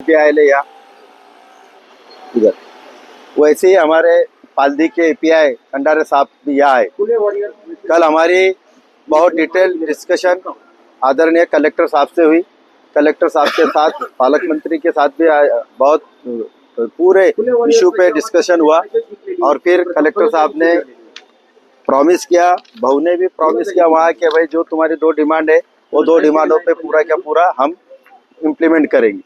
API या इधर वैसे ही हमारे पालदी के एपीआई कंडारे साहब भी यहाँ आए। कल हमारी बहुत डिटेल डिस्कशन आदरणीय कलेक्टर साहब से हुई। कलेक्टर साहब के साथ पालक मंत्री के साथ भी बहुत पूरे इशू पे डिस्कशन हुआ और फिर कलेक्टर साहब ने प्रॉमिस किया, बहू ने भी प्रॉमिस किया वहाँ कि भाई जो तुम्हारी 2 डिमांड है वो 2 डिमांडों पे पूरा क्या पूरा हम इम्प्लीमेंट करेंगे।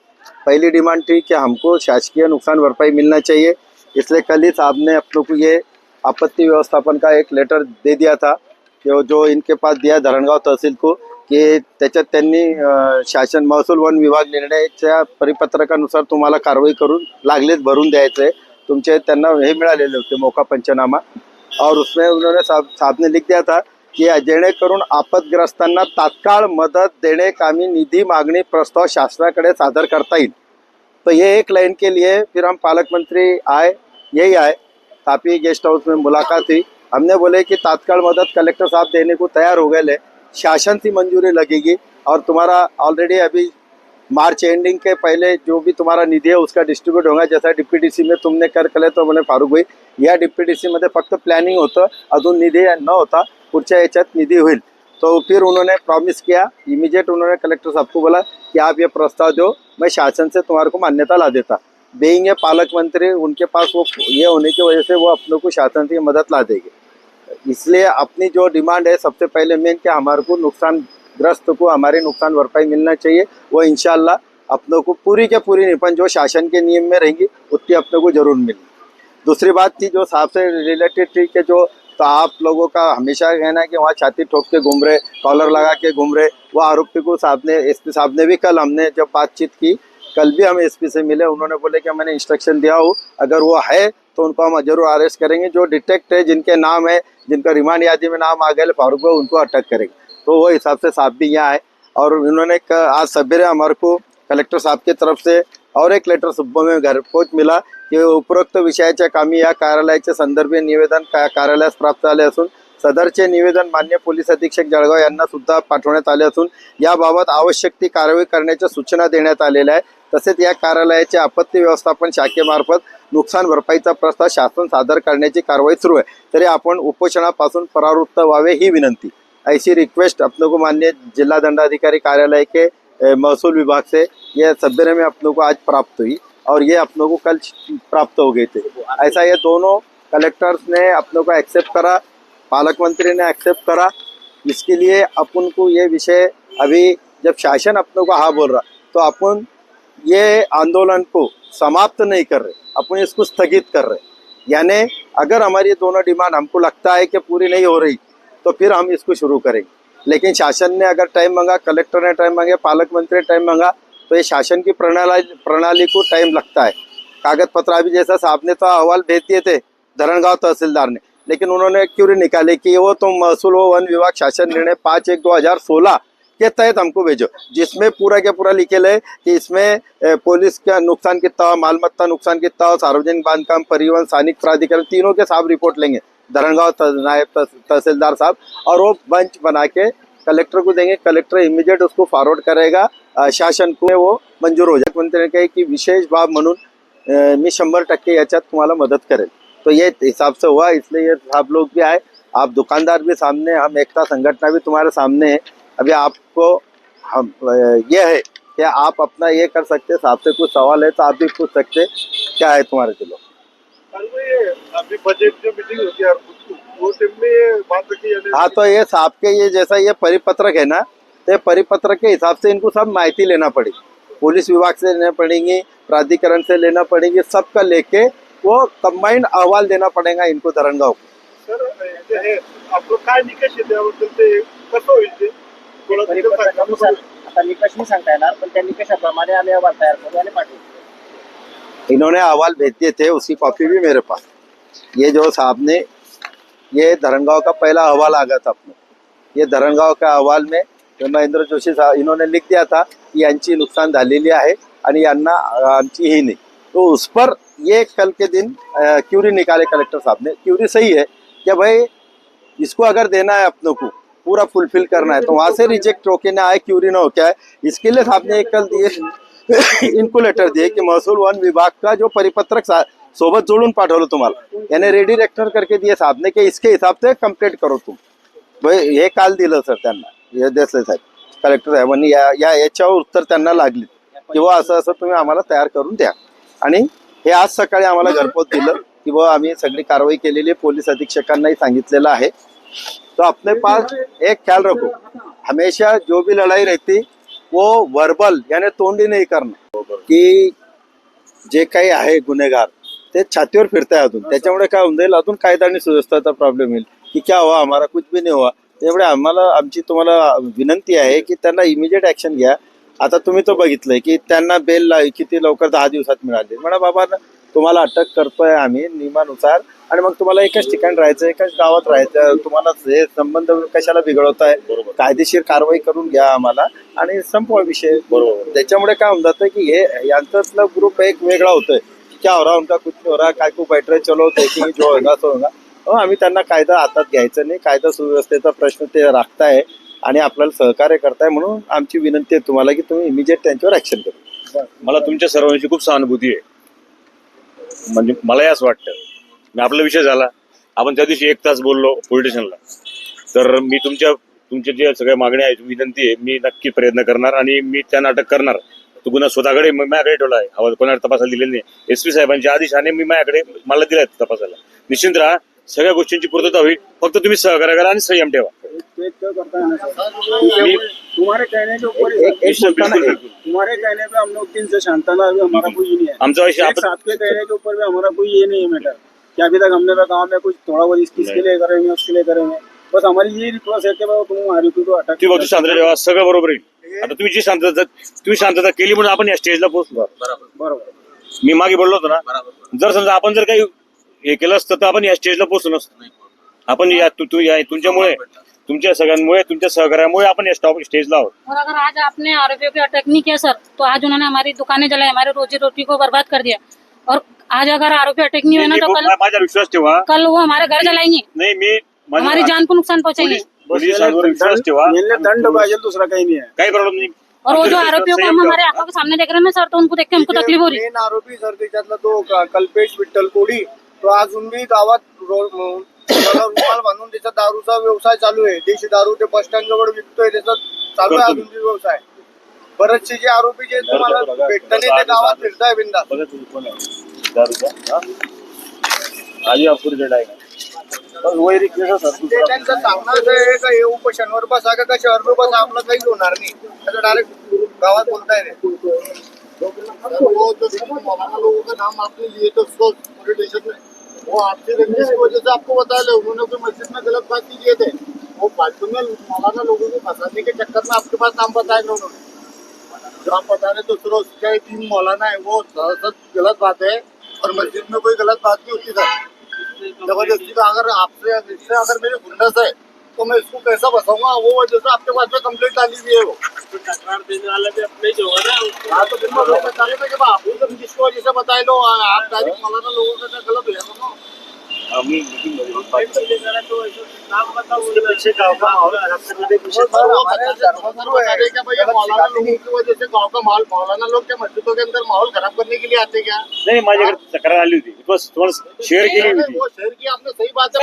पहली डिमांड थी कि हमको शासकीय नुकसान भरपाई मिलना चाहिए, इसलिए कल ही साहब ने अपनों को ये आपत्ति व्यवस्थापन का एक लेटर दे दिया था कि जो इनके पास दिया धरणगाव तहसील को की त्याच्यात त्यांनी शासन महसूल वन विभाग निर्णयाच्या परिपत्रकानुसार तुम्हाला कारवाई करून लागलीच भरून द्यायचं आहे। तुमचे त्यांना हे मिळालेले होते मौका पंचनामा और उसमें उन्होंने साहब ने लिख दिया था कि जेणेकरून आपदग्रस्तांना तात्काळ मदत देणे कामी निधी मागणी प्रस्ताव शासनाकडे सादर करता येईल। तो ये एक लाइन के लिए फिर हम पालक मंत्री आए, यही आए, तापी गेस्ट हाउस में मुलाकात हुई। हमने बोले कि तात्काल मदद कलेक्टर साहब देने को तैयार हो गए, शासन से मंजूरी लगेगी और तुम्हारा ऑलरेडी अभी मार्च एंडिंग के पहले जो भी तुम्हारा निधी है उसका डिस्ट्रीब्यूट होगा। जैसा डीपीडीसी में तुमने कर केले तो म्हणे फारूक भाई या डीपीडीसी मध्ये फक्त प्लॅनिंग होतं, अजून निधी न होता, पुढच्या याच्यात निधी होईल। तो फिर उन्होंने प्रॉमिस किया, इमीडिएट उन्होंने कलेक्टर साहब को बोला कि आप ये प्रस्ताव दो, मैं शासन से तुम्हारे को मान्यता ला देता। बेइंग ए पालक मंत्री उनके पास वो ये होने की वजह से वो अपनों को शासन से मदद ला देंगे। इसलिए अपनी जो डिमांड है सबसे पहले मेन कि हमारे को नुकसानग्रस्त को हमारी नुकसान भरपाई मिलना चाहिए, वो इंशाल्लाह अपनों को पूरी के पूरी नहीं पर जो शासन के नियम में रहेंगी उतनी अपनों को जरूर मिलेगी। दूसरी बात थी जो साहब से रिलेटेड थी कि जो तो आप लोगों का हमेशा कहना है कि वहाँ छाती ठोक के घूम रहे, कॉलर लगा के घूम रहे, वो आरोपी को साहब ने एसपी साहब ने भी कल हमने जब बातचीत की, कल भी हम एसपी से मिले, उन्होंने बोले कि मैंने इंस्ट्रक्शन दिया हो अगर वो है तो उनको हम जरूर अरेस्ट करेंगे। जो डिटेक्ट है जिनके नाम है जिनका रिमांड यादी में नाम आ गए फारूक भाई उनको अटक करेंगे। तो वो हिसाब से साहब भी यहाँ आए और उन्होंने आज सवेरे हमारे को कलेक्टर साहब की तरफ से और एक लेटर सुबह में घरपोच मिला की उपरोक्त विषयाच्या कामी या कार्यालयाचे संदर्भीय निवेदन कार्यालयास प्राप्त झाले असून सदरचे निवेदन मान्य पोलीस अधीक्षक जळगाव यांना सुद्धा पाठवण्यात आले असून याबाबत आवश्यक ती कारवाई करण्याच्या सूचना देण्यात आलेल्या आहे। तसेच या कार्यालयाचे आपत्ती व्यवस्थापन शाखेमार्फत नुकसान भरपाईचा प्रस्ताव शासन सादर करण्याची कारवाई सुरू आहे, तरी आपण उपोषणापासून परावृत्त व्हावे ही विनंती। ऐसी रिक्वेस्ट अपनों को माननीय जिला दंडाधिकारी कार्यालय के महसूल विभाग से ये सवेरे में अपनों को आज प्राप्त हुई और ये अपनों को कल प्राप्त हो गए थे। ऐसा ये दोनों कलेक्टर्स ने अपनों को एक्सेप्ट करा, पालक मंत्री ने एक्सेप्ट करा। इसके लिए अपन को ये विषय अभी जब शासन अपनों को हाँ बोल रहा तो अपन ये आंदोलन को समाप्त नहीं कर रहे, अपन इसको स्थगित कर रहे। यानी अगर हमारी दोनों डिमांड हमको लगता है कि पूरी नहीं हो रही तो फिर हम इसको शुरू करेंगे। लेकिन शासन ने अगर टाइम मांगा, कलेक्टर ने टाइम मांगे, पालक मंत्री ने टाइम मांगा तो ये शासन की प्रणाली को टाइम लगता है। कागज पत्र अभी जैसा साहब ने तो अहवाल भेज दिए थे धरणगांव तहसीलदार ने, लेकिन उन्होंने क्यों निकाले कि वो तो महसूल व वन विभाग शासन निर्णय 5/1/2016 के तहत हमको भेजो, जिसमें पूरा के पूरा लिखेल है कि इसमें पुलिस का नुकसान कितना हो, मालमत्ता नुकसान कितना हो, सार्वजनिक बांधकाम, परिवहन, स्थानिक प्राधिकरण, तीनों के साहब रिपोर्ट लेंगे धरणगांव नायब तहसीलदार साहब और वो बंच बना के कलेक्टर को देंगे। कलेक्टर इमीडिएट उसको फॉरवर्ड करेगा शासन को, वो मंजूर हो जाए। मंत्री ने कहा कि विशेष बाब म्हणून मी 100% याच्यात तुम्हाला मदत करेल। तो ये हिसाब से हुआ, इसलिए ये आप लोग भी आए, आप दुकानदार भी सामने, हम एकता संगठना भी तुम्हारे सामने है। अभी आपको हम ये है कि आप अपना ये कर सकते, साहब से कुछ सवाल है तो आप भी पूछ सकते, क्या है तुम्हारे दिलों। अभी बजट जो मीटिंग होती है वो टीम में बात रखी है। हाँ तो ये साहब के ये जैसा ये परिपत्रक है ना, तो परिपत्र के हिसाब से इनको सब माहिती लेना पड़ेगी, पुलिस विभाग से लेना पड़ेगी, प्राधिकरण से लेना पड़ेगी, सबका लेके वो कंबाइंड अहवाल देना पड़ेगा इनको धरणगाव को। सर आप लोग काय निकष आहे त्याबद्दल ते कसं होईल ते परिपत्रकानुसार आता निकष नाही सांगता येणार, पण त्या निकषाप्रमाणे आम्ही अहवाल तयार करू आणि पाठवू। इन्होंने अहवाल भेज दिए थे, उसकी कॉपी भी मेरे पास। ये जो साहब ने ये धरणगाव का पहला अहवाल आ गया था अपने, ये धरणगाव का अहवाल में महेंद्र जोशी साहब इन्होंने लिख दिया था कि यांची नुकसान झालेली आहे आणि यांना आमची ही नहीं, तो उस पर ये कल के दिन क्यूरी निकाले कलेक्टर साहब ने। क्यूरी सही है कि भाई इसको अगर देना है अपनों को पूरा फुलफिल करना है तो वहाँ से रिजेक्ट होके ना आए, क्यूरी ना हो क्या है, इसके लिए साहब ने एक कल दिए इनको लेटर दिए की महसूल वन विभाग का जो परिपत्रक सोबत जोडून पाठवलं तुम्हाला, याने रेडी रेक्टर करके दिए साहब ने की इसके हिसाब से कंप्लीट करो तुम. हे काल दिलं सर त्यांना, हे देसले साहेब कलेक्टर साहेबांनी याच्यावर उत्तर त्यांना लागली किंवा असं असं तुम्ही आम्हाला तयार करून द्या. आणि हे आज सकाळी आम्हाला घरपोच दिलं की बुवा आम्ही सगळी कारवाई केलेली आहे. पोलीस अधीक्षकांनाही सांगितलेलं आहे. तो अपने पास एक ख्याल रखो, हमेशा जो भी लड़ाई रहती वो वर्बल यानी तोंडी नहीं करना, की जे काही आहे गुन्हेगार ते छातीवर फिरताय अजून. त्याच्यामुळे काय होऊन जाईल, अजून कायदा आणि सुव्यवस्थेचा प्रॉब्लेम येईल की क्या हुआ हमारा कुछ भी नहीं हुआ. त्यामुळे आमची तुम्हाला विनंती आहे की त्यांना इमिजिएट ऍक्शन घ्या. आता तुम्ही तो बघितलंय की त्यांना बेल किती लवकर 10 दिवसात मिळाली. म्हणा बाबा तुम्हाला अटक करतोय आम्ही नियमानुसार, आणि मग तुम्हाला एकाच ठिकाणी राहायचं, एकाच गावात राहायचं, तुम्हाला हे संबंध कशाला बिघडवताय, कायदेशीर कारवाई करून घ्या आम्हाला आणि संपवा विषय. बरोबर. त्याच्यामुळे काय होऊन जातं की हे यांच्यातला ग्रुप एक वेगळा होतोय. क्या हो रहा उनका कुछ नहीं हो रहा, काय को बैठ रहे चलो देखिए जो होगा तो होगा. आम्ही त्यांना कायदा हातात घ्यायचं नाही, कायदा सुव्यवस्थेचा प्रश्न ते राखताय आणि आपल्याला सहकार्य करताय. म्हणून आमची विनंती आहे तुम्हाला की तुम्ही इमिजिएट त्यांच्यावर ऍक्शन करा. मला तुमच्या सर्वांची खूप सहानुभूती आहे. म्हणजे मलाही असं वाटतं, आपला विषय झाला, आपण त्या दिवशी 1 तास बोललो पोलीस स्टेशनला, तर मी तुमच्या जे सगळ्या मागण्या आहेत, विनंती आहे, मी नक्की प्रयत्न करणार आणि मी त्यांना अटक करणार. तो गुन्हा स्वतःकडे माझ्याकडे ठेवला आहे, हवा कोणाला तपासायला दिलेला नाही. SP साहेबांच्या आदेशाने मी माझ्याकडे मला दिलाय तपासायला. निश्चित राहा, सगळ्या गोष्टींची पूर्तता होईल. फक्त तुम्ही सहकार्य करा आणि संयम ठेवा. तुम्हारे कहने के ऊपर तुम्हारे कहने पे हम लोग 3 से शांताना अभी हमारा कोई ये नहीं है. आमचा विषय एक साथ के कहने के ऊपर भी हमारा कोई ये नहीं है मैटर कि अभी तक हमने गाँव में कुछ थोड़ा बहुत इसके लिए करेंगे उसके लिए करेंगे. बस हमारी ये रिक्वेस्ट है कि बाबा तुम आरोपी को अटक. तुम्ही शांतता ठेवा, सगळं बरोबर येईल. आता तुम्ही शांतता केली म्हणून आपण या स्टेजला पोहोचलो. बरोबर. मी मागे बोललो होतो ना, जर समजा आपण जर काही हे केलं असतं तर आपण या स्टेजला पोहोचलो नसतो. आपण तुमच्यामुळे, तुमच्या सगळ्यांमुळे, तुमच्या सहकार्यामुळे आपण या स्टेजला आहोत. और अगर आज आपने आरोपियों की अटक नहीं किया सर, तो आज उन्होंने हमारी दुकानें जलाई, हमारे रोजी रोटी को बर्बाद कर दिया. और आज अगर आरोपी अटक नहीं हुए ना तो माझा विश्वास ठेवा, कल वो हमारे घर जलाएंगे, नाही मी हमारी जान को नुकसान पहुंचाएंगे. पोलिसांवर विश्वास ठेवा, दंड पाहिजे, दूसरा काही नाही आहे. काही प्रॉब्लेम नाही. और वो जो आरोपियों को हम हमारे आंखों के सामने देख रहे हैं ना सर, तो उनको देख के हमको तकलीफ हो रही है. मेन आरोपी सर त्याच्यातला तो कल्पेश विठ्ठल कोडी, तो अजूनही गावात रुमाल बांधून त्याचा दारूचा व्यवसाय चालू आहे. देशी दारू ते बस स्टँड जवळ विकतोय, त्याचा चालू आहे अजून व्यवसाय. बरेचसे जे आरोपी जे तुम्हाला भेटत नाही ते गावात फिरताय बिंदास. त्यांचं सांगणार आहे का हे उपोषणवर बसा का शहर बसा, आपलं काहीच होणार नाही. त्याचं डायरेक्ट गावात बोलताय लोगों का नाम आपने लिए तो पूरे देश में वो आपसी रंजिश की वजह से आपको बताया, उन्होंने कोई मस्जिद में गलत बात नहीं किए थे. वो फालतू में मौलाना लोगों को फंसाने के चक्कर में आपके पास नाम बताया उन्होंने. जो आप बता रहे तो फिर उसके 3 मौलाना है, वो सरासर गलत बात है. और मस्जिद में कोई गलत बात नहीं होती सर. जबरदस्ती का अगर आपसे अगर मेरे गुंडस है तो मैं इसको कैसा बसाऊंगा. वो वजह से आपके पास में कंप्लेंट डाली हुई है. वो तकरार देने वाला भी अपने जो है ना, हाँ तो फिर मैं बता रहे थे कि आप जिसको वजह से बताए लो, आप डायरेक्ट मौलाना लोगों का गलत हो जाएगा ना. पीछे गाँव का माहौल मौलाना लोगों की वजह से गाँव का माहौल, मौलाना लोग क्या मस्जिदों के अंदर माहौल खराब करने के लिए आते क्या? नाही, माझ्याकडे तक्रार आली होती, बस तुम्हाला शेअर केली होती. वो शेयर की आपने, सही बात है.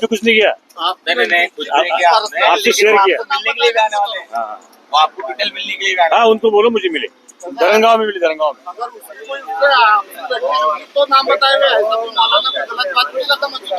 कुछ नहीं किया, आपसे शेयर किया. मिलने के लिए भी आने वाले हैं. हाँ, वो आपको डिटेल मिलने के लिए भी आने हाँ, उनको बोलो मुझे मिले. धरंगाव में मिले, धरंगाव में. अगर कोई तो नाम बताए हुए हैं, तो मौलाना को गलत बात नहीं करता मस्जिद.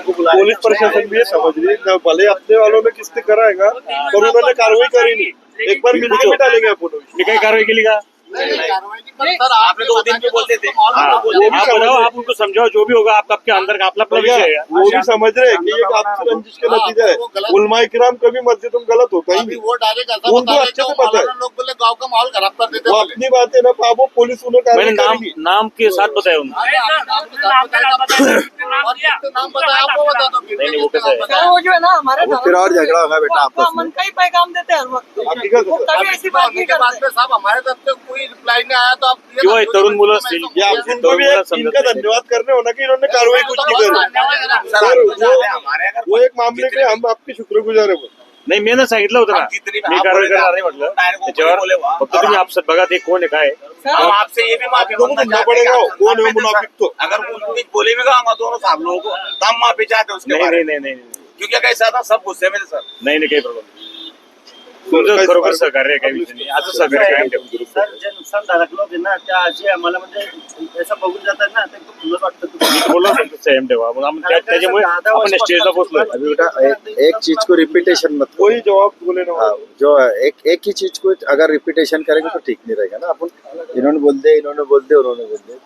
पुलिस प्रशासन भी ये समझ रही है, भले अपने वालों ने किसने कराएगा पर उन्होंने कार्रवाई करी नहीं. एक बार मिलके भी डालेंगे अपन. मी काही कारवाई केली का? कार्रवाई नहीं कर सर. आपने 2 दिन भी बोलते थे. हाँ, आप बताओ, आप उनको समझाओ, जो भी होगा आपके अंदर का अपना विषय है. वो भी समझ रहे हैं कि ये आपसी रंजिश के नतीजा है. उलमा इकराम कभी मस्जिदों में गलत होता ही अभी नहीं. वो डायरेक्ट ऐसा उनको बता रहे अच्छे कि से पता है. मौलाना लोग बोले गांव का माहौल खराब कर देते वो बोले. अपनी बात है ना, अब वो पुलिस उन्हें मैंने कार्रवाई करेगी. नाम के साथ बताया उनको. और जिसके नाम बताया आपको बता दो. नहीं, वो कैसा है? वो जो है ना हमारे वो फिर और झगड़ा होगा बेटा आपस में. मन का ही पैगाम देते हैं हर वक्त. हकीकत वो कभी ऐसी बात नहीं के बाद करते. में साहब हमारे तरफ से कोई रिप्लाई नहीं आया, तो आप किंवा तरुण मुलं असतील, ये आप इनको भी इनका धन्यवाद करने होना कि इन्होंने कार्रवाई कुछ नहीं करी. सर वो एक मामले के हम आपके शुक्रगुजार है. नाही मी ना सांगितलं होतं ना हम जितनी मी आप कारवाई बोले करणार ना, नाही म्हटलं डायरेक्ट वो त्याच्यावर बोले वहाँ, फक्त और तुम्ही हम- आपसात बघा ते कोण आहे काय आहे. हम आपसे ये भी माफी आप लोगों को मांगना ढूंढना चाहते हैं पड़ेगा, कि कौन है आप- मुनाफिक तो। अगर वो कुछ बोले भी हम दोनों साहब लोगों को तो हम माफी चाहते हैं उसके नाही बारे नाही में नाही नाही क्योंकि कैसा था सब गुस्से में थे सर नाही नाही काही प्रॉब्लेम तुमचं खरोखर सहकार्य आहे, काही विषय नाही असं सहकार्य कायम ठेवा. सर जे नुकसान झालं लोक आहे ना त्या आजी आम्हाला म्हणजे असं बघून जातात ना ते खूप खुलत वाटतं मी बोललो होतो संयम ठेवा मग त्याच्यामुळे आपण स्टेजला पोहोचलोय. अभी बेटा एक चीज को रिपीटेशन मत करो। वही जवाब बोले ना हाँ, जो एक ही चीज को अगर रिपीटेशन करेंगे तो ठीक नहीं रहेगा ना। अपन इन्होंने बोल दे उन्होंने बोल दे।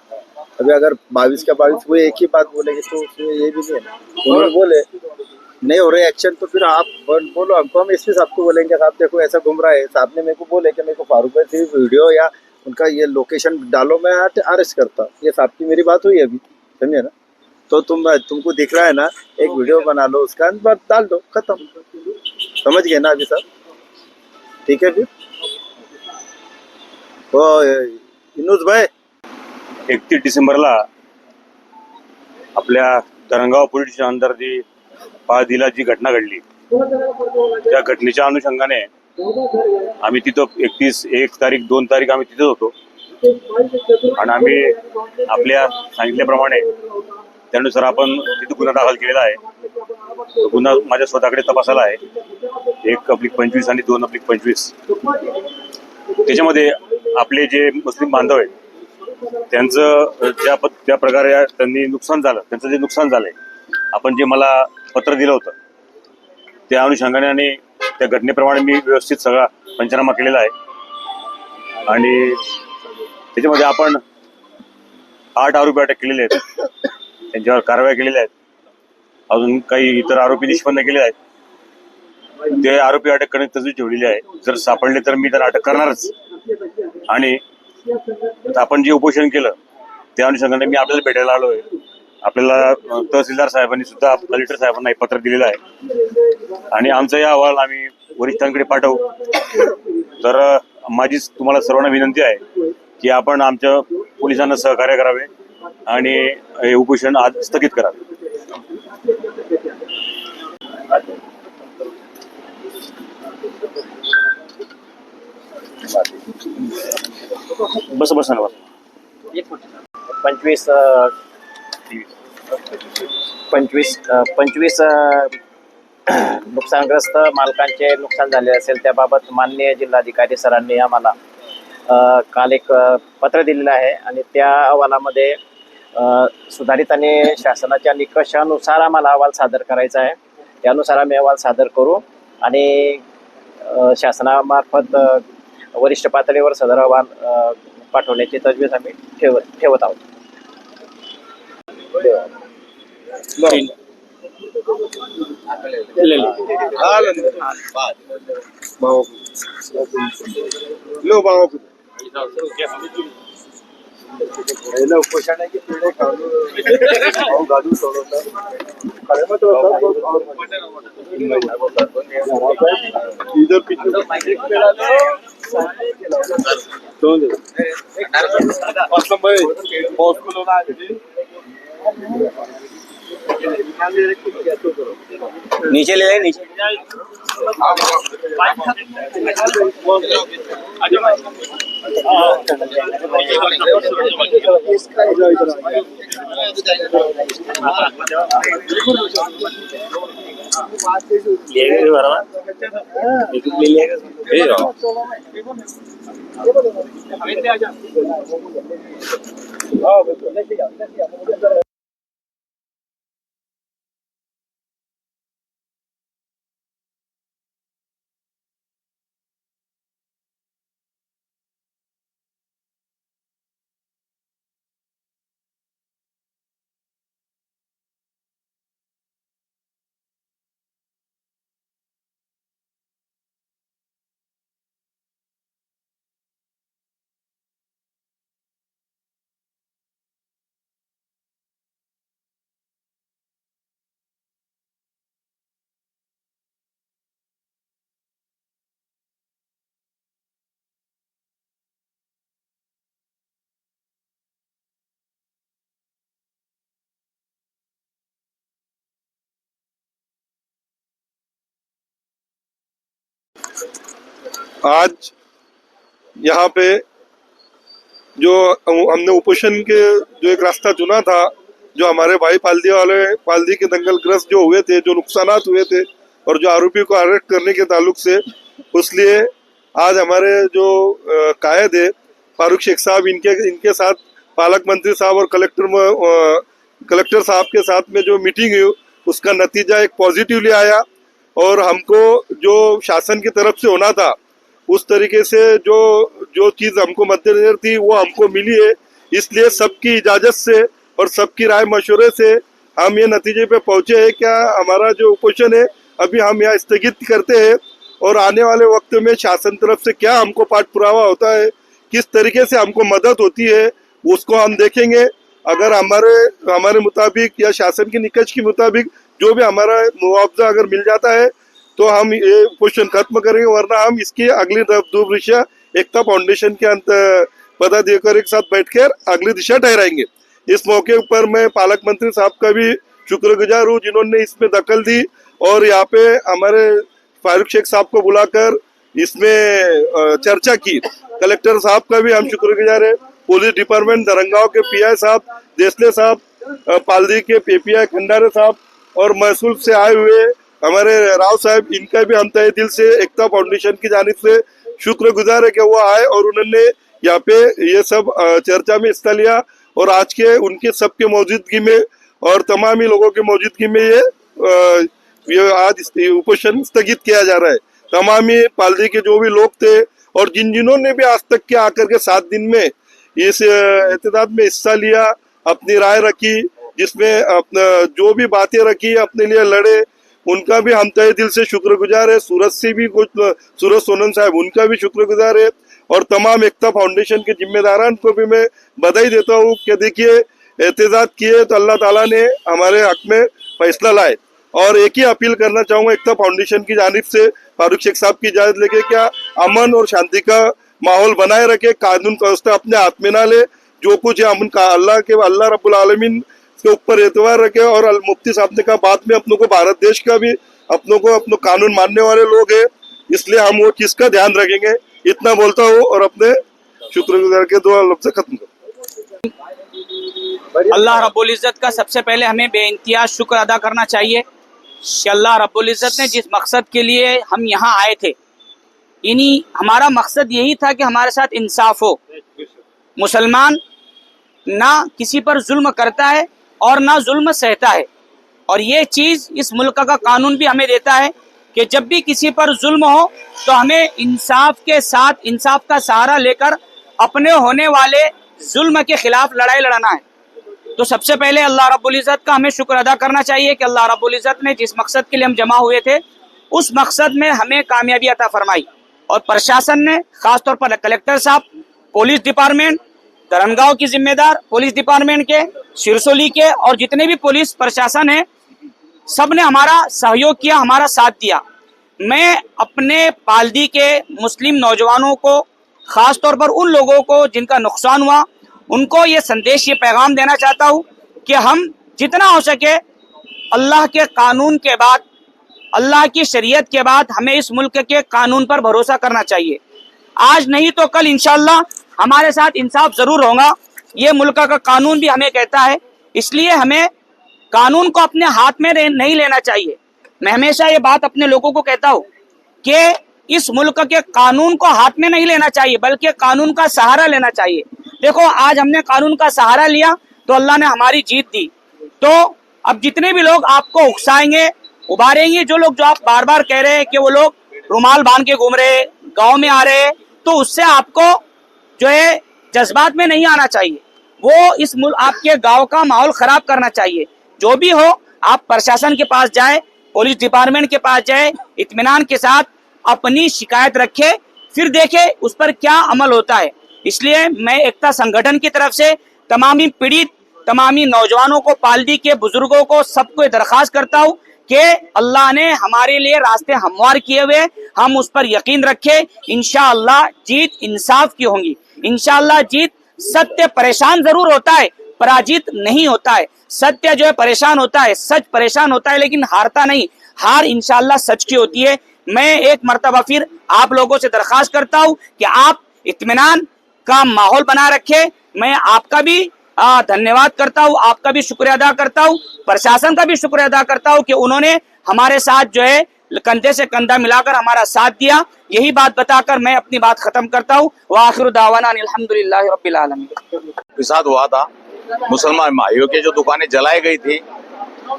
अभी अगर 22 का 22 वो एक ही बात बोलेंगे तो उसमें ये भी नहीं है ना। उन्होंने बोले नहीं हो रहे एक्शन तो फिर आप बोलो हमको, हम एसपी साहब को बोलेंगे साहब देखो ऐसा घूम रहा है। साहब ने मेरे को बोले कि मेरे को फारूक भाई से वीडियो या उनका ये लोकेशन डालो, मैं अरेस्ट करता। ये साहब की मेरी बात हुई अभी, समझे ना। तो तुमको दिख रहा है ना, एक वीडियो बना लो उसका बस डाल दो, खत्म। समझ गए ना अभी सर? ठीक है फिर हो इनूज भाई 31 डिसेंबरला आपल्या धरणगाव पोलीस स्टेशन अंदर जी पाळदीला जी घटना घडली त्या घटनेच्या अनुषंगाने आम्ही तिथं 1 तारीख 2 तारीख आम्ही तिथं होतो आणि आम्ही आपल्या सांगितल्याप्रमाणे त्यानुसार आपण तिथे गुन्हा दाखल केलेला आहे. तो गुन्हा माझ्या स्वतःकडे तपासाला आहे 1/25 आणि 2/25. त्याच्यामध्ये आपले जे मुस्लिम बांधव आहेत त्यांचं ज्या प्रकारे त्यांनी नुकसान झालं, त्यांचं जे नुकसान झालंय, आपण जे मला पत्र दिलं होतं त्या अनुषंगाने आणि त्या घटनेप्रमाणे मी व्यवस्थित सगळा पंचनामा केलेला आहे आणि त्याच्यामध्ये आपण 8 आरोपी अटक केलेले आहेत, त्यांच्यावर कारवाई केलेल्या आहेत. अजून काही इतर आरोपी निष्पन्न केले आहेत. ते आरोपी अटक करण्याची तजवीज ठेवलेली आहे. जर सापडले तर मी त्यांना अटक करणारच. आणि आपण जे उपोषण केलं त्या अनुषंगाने मी आपल्याला भेटायला आलोय. आपल्याला तहसीलदार साहेबांनी सुद्धा कलेक्टर साहेबांना एक पत्र दिलेलं आहे आणि आमचा या अहवाल आम्ही वरिष्ठांकडे पाठवू. तर माझी तुम्हाला सर्वांना विनंती आहे की आपण आमच्या पोलिसांना सहकार्य करावे आणि हे उपोषण आज स्थगित करावे. बस बस ना बस. 25 नुकसानग्रस्त मालकांचे नुकसान झाले असेल त्याबाबत माननीय जिल्हाधिकारी सरांनी आम्हाला काल एक पत्र दिलेलं आहे आणि त्या अहवालामध्ये सुधारित आणि शासनाच्या निकषानुसार आम्हाला अहवाल सादर करायचा आहे. त्यानुसार आम्ही अहवाल सादर करू आणि शासनामार्फत वरिष्ठ पातळीवर सदर अहवाल पाठवण्याची तजवीज आम्ही ठेवत आहोत. लो बाबा पहिलं उपोषण आहे की पेढे खाऊ घालून सोडवतात. इधर पीछे मतलब भाई बॉस को लोग आए नीचे ले नीचे आज यहाँ पे जो हमने ओपोजिशन के जो एक रास्ता चुना था, जो हमारे भाई पाल्दी के दंगलग्रस्त जो हुए थे, जो नुकसानात हुए थे और जो आरोपी को अरेस्ट करने के ताल्लुक से, उसलिए आज हमारे जो कायद है फारूक शेख साहब, इनके साथ पालक मंत्री साहब और कलेक्टर साहब के साथ में जो मीटिंग हुई, उसका नतीजा एक पॉजिटिवली आया और हमको जो शासन की तरफ से होना था उस तरीके से जो चीज हमको मद्देनजर थी वो हमको मिली है। इसलिए सबकी इजाजत से और सबकी राय मशवरे से हम ये नतीजे पे पहुंचे हैं क्या हमारा जो ओपोजिशन है अभी हम यहाँ स्थगित करते हैं और आने वाले वक्त में शासन तरफ से क्या हमको पाठ पुरावा होता है, किस तरीके से हमको मदद होती है, उसको हम देखेंगे। अगर हमारे मुताबिक या शासन की निकच के मुताबिक जो भी हमारा मुआवजा अगर मिल जाता है तो हम ये क्वेश्चन खत्म करेंगे, वरना हम इसकी अगली दिशा एकता फाउंडेशन के पदाधिकारियों के साथ बैठकर अगली दिशा ठहराएंगे। इस मौके पर मैं पालक मंत्री साहब का भी शुक्रगुजार हूँ जिन्होंने इसमें दखल दी और यहाँ पे हमारे फारूक शेख साहब को बुलाकर इसमें चर्चा की। कलेक्टर साहब का भी हम शुक्रगुजार है, पुलिस डिपार्टमेंट दरंगांव के पीआई साहब, देसले साहब, पाल्दी के पीपीआई खंडारे साहब और महसूल से आए हुए हमारे राव साहब, इनका भी हम तहे दिल से एकता फाउंडेशन की जानिब से शुक्रगुजार है कि वो आए और उन्होंने यहाँ पे ये सब चर्चा में हिस्सा लिया और आज के उनके सबके मौजूदगी में और तमाम ही लोगों की मौजूदगी में ये आज ओपोजिशन स्थगित किया जा रहा है। तमाम ही पाल्दी के जो भी लोग थे और जिन्होंने भी आज तक के आकर के 7 दिन में इस एहतजाज में हिस्सा लिया, अपनी राय रखी, जिसमें अपना जो भी बातें रखी अपने लिए लड़े, उनका भी हम तहे दिल से शुक्रगुजार है। सूरत से भी कुछ सूरत सोनम साहब, उनका भी शुक्रगुजार है और तमाम एकता फाउंडेशन के जिम्मेदारान को भी मैं बधाई देता हूँ कि देखिए एहतजाज किए तो अल्लाह ताला ने हमारे हक में फैसला लाए। और एक ही अपील करना चाहूँगा एकता फाउंडेशन की जानिब से फारूक शेख साहब की इजाजत लेके क्या अमन और शांति का माहौल बनाए रखे, कानून व्यवस्था अपने हाथ में ना ले, जो कुछ है अमन का अल्लाह रब्बुल आलमीन के ऊपर एतबार रखे। और मुफ्ती साहब ने कहा बाद में अपनों को भारत देश का भी अपनों कानून मानने वाले लोग हैं, इसलिए हम वो चीज का ध्यान रखेंगे। इतना बोलता हूँ और अपने शुक्रगुजार के 2 लफ्ज़ से खत्म करता। अल्लाह रब्बुल इज़्ज़त का सबसे पहले हमें बेइंतिहा शुक्र अदा करना चाहिए कि अल्लाह रब्बुल इज़्ज़त ने जिस मकसद के लिए हम यहाँ आए थे, हमारा मकसद यही था कि हमारे साथ इंसाफ हो। मुसलमान ना किसी पर जुल्म करता है और ना जुल्म सहता है, और ये चीज़ इस मुल्क का कानून भी हमें देता है कि जब भी किसी पर जुल्म हो तो हमें इंसाफ के साथ इंसाफ का सहारा लेकर अपने होने वाले जुल्म के खिलाफ लड़ाई लड़ना है। तो सबसे पहले अल्लाह रब्बुल इज़्ज़त का हमें शुक्र अदा करना चाहिए कि अल्लाह रब्बुल इज़्ज़त ने जिस मकसद के लिए हम जमा हुए थे उस मकसद में हमें कामयाबी अता फरमाई। और प्रशासन ने, खासतौर पर कलेक्टर साहब, पुलिस डिपार्टमेंट दरंगांव की जिम्मेदार पुलिस डिपार्टमेंट के, सिरसोली के और जितने भी पुलिस प्रशासन है, सब ने हमारा सहयोग किया, हमारा साथ दिया। मैं अपने पाल्दी के मुस्लिम नौजवानों को, ख़ास तौर पर उन लोगों को जिनका नुकसान हुआ, उनको ये संदेश, ये पैगाम देना चाहता हूँ कि हम जितना हो सके अल्लाह के कानून के बाद, अल्लाह की शरीयत के बाद हमें इस मुल्क के कानून पर भरोसा करना चाहिए। आज नहीं तो कल इंशाअल्लाह हमारे साथ इंसाफ ज़रूर होगा। ये मुल्क का कानून भी हमें कहता है, इसलिए हमें कानून को अपने हाथ में नहीं लेना चाहिए। मैं हमेशा ये बात अपने लोगों को कहता हूँ कि इस मुल्क के कानून को हाथ में नहीं लेना चाहिए, बल्कि कानून का सहारा लेना चाहिए। देखो, आज हमने कानून का सहारा लिया तो अल्लाह ने हमारी जीत दी। तो अब जितने भी लोग आपको उकसाएंगे, उबारेंगे, जो आप बार बार कह रहे हैं कि वो लोग रुमाल बांध के घूम रहे, गांव में आ रहे, तो उससे आपको जो है जज्बात में नहीं आना चाहिए। वो इस आपके गांव का माहौल खराब करना चाहिए। जो भी हो, आप प्रशासन के पास जाए, पुलिस डिपार्टमेंट के पास जाए, इत्मीनान के साथ अपनी शिकायत रखे, फिर देखे उस पर क्या अमल होता है। इसलिए मैं एकता संगठन की तरफ से तमामी पीड़ित, तमामी नौजवानों को, पाल्दी के बुजुर्गों को, सबको दरख्वास्त करता हूँ कि अल्लाह ने हमारे लिए रास्ते हमवार किए हुए, हम उस पर यकीन रखें। इंशाअल्लाह जीत इंसाफ की होंगी। इंशाअल्लाह जीत, सत्य परेशान जरूर होता है, पराजित नहीं होता है। सत्य जो है परेशान होता है, सच परेशान होता है, लेकिन हारता नहीं। हार इंशाअल्लाह सच की होती है। मैं एक मर्तबा फिर आप लोगों से दरखास्त करता हूं कि आप इत्मीनान का माहौल बना रखे। मैं आपका भी धन्यवाद करता हूं, आपका भी शुक्रिया अदा करता हूं, प्रशासन का भी शुक्रिया अदा करता हूं कि उन्होंने हमारे साथ जो है कंधे से कंधा मिलाकर हमारा साथ दिया। यही बात बताकर मैं अपनी बात खत्म करता हूँ। वाखिर दावाना अल्हम्दुलिल्लाहि रब्बिल आलमीन। के साथ हुआ था, मुसलमान भाइयों की जो दुकानें जलाई गई थी,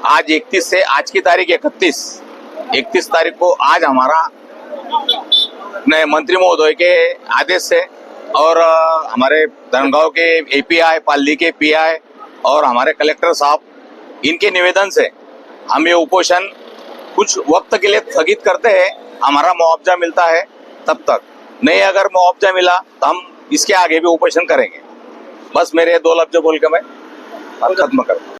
आज 31 से आज की तारीख 31 तारीख को आज हमारा नए मंत्री महोदय के आदेश से और हमारे धनगांव के एपीआई, पाल्दी के पीआई और हमारे कलेक्टर साहब इनके निवेदन से हम ये उपोषण कुछ वक्त के लिए स्थगित करते हैं। हमारा मुआवजा मिलता है तब तक, नहीं अगर मुआवजा मिला तो हम इसके आगे भी उपोषण करेंगे। बस मेरे 2 लफ्ज बोल के मैं खत्म करता हूँ।